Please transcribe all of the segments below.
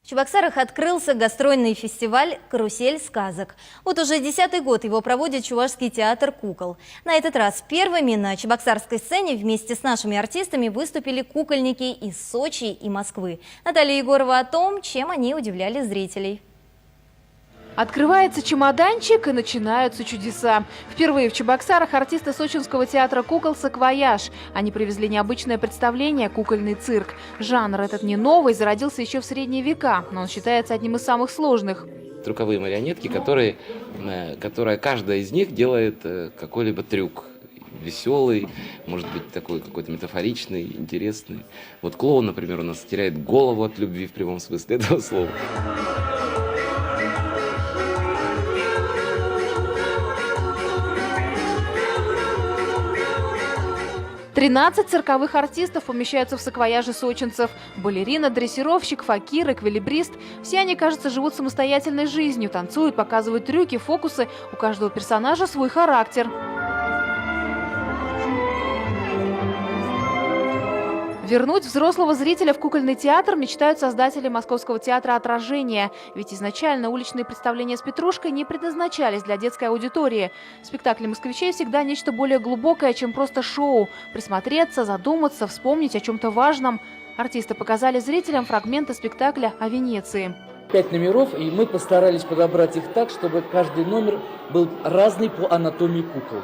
В Чебоксарах открылся гастрольный фестиваль «Карусель сказок». Вот уже 10-й год его проводит Чувашский театр кукол. На этот раз первыми на чебоксарской сцене вместе с нашими артистами выступили кукольники из Сочи и Москвы. Наталья Егорова о том, чем они удивляли зрителей. Открывается чемоданчик и начинаются чудеса. Впервые в Чебоксарах артисты сочинского театра кукол «Саквояж». Они привезли необычное представление «Кукольный цирк». Жанр этот не новый, зародился еще в средние века, но он считается одним из самых сложных. Трюковые марионетки, которые каждая из них делает какой-либо трюк. Веселый, может быть, такой какой-то метафоричный, интересный. Вот клоун, например, у нас теряет голову от любви в прямом смысле этого слова. 13 цирковых артистов помещаются в саквояже сочинцев. Балерина, дрессировщик, факир, эквилибрист. Все они, кажется, живут самостоятельной жизнью, танцуют, показывают трюки, фокусы. У каждого персонажа свой характер. Вернуть взрослого зрителя в кукольный театр мечтают создатели Московского театра «Отражение». Ведь изначально уличные представления с Петрушкой не предназначались для детской аудитории. Спектакли москвичей всегда нечто более глубокое, чем просто шоу. Присмотреться, задуматься, вспомнить о чем-то важном. Артисты показали зрителям фрагменты спектакля о Венеции. 5 номеров, и мы постарались подобрать их так, чтобы каждый номер был разный по анатомии кукол.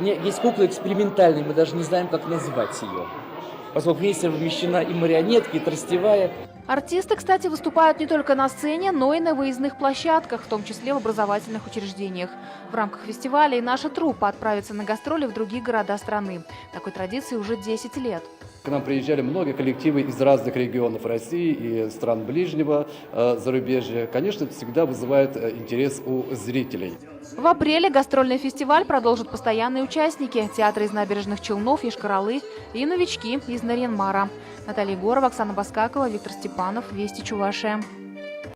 Есть кукла экспериментальная, мы даже не знаем, как назвать ее. Поскольку вместе вмещена и марионетка, и тростевая. Артисты, кстати, выступают не только на сцене, но и на выездных площадках, в том числе в образовательных учреждениях. В рамках фестиваля и наша труппа отправится на гастроли в другие города страны. Такой традиции уже 10 лет. К нам приезжали много коллективов из разных регионов России и стран ближнего зарубежья. Конечно, это всегда вызывает интерес у зрителей. В апреле гастрольный фестиваль продолжат постоянные участники – театры из Набережных Челнов, Йошкар-Олы и новички из Нарьян-Мара. Наталья Егорова, Оксана Баскакова, Виктор Степанов. Вести Чувашия.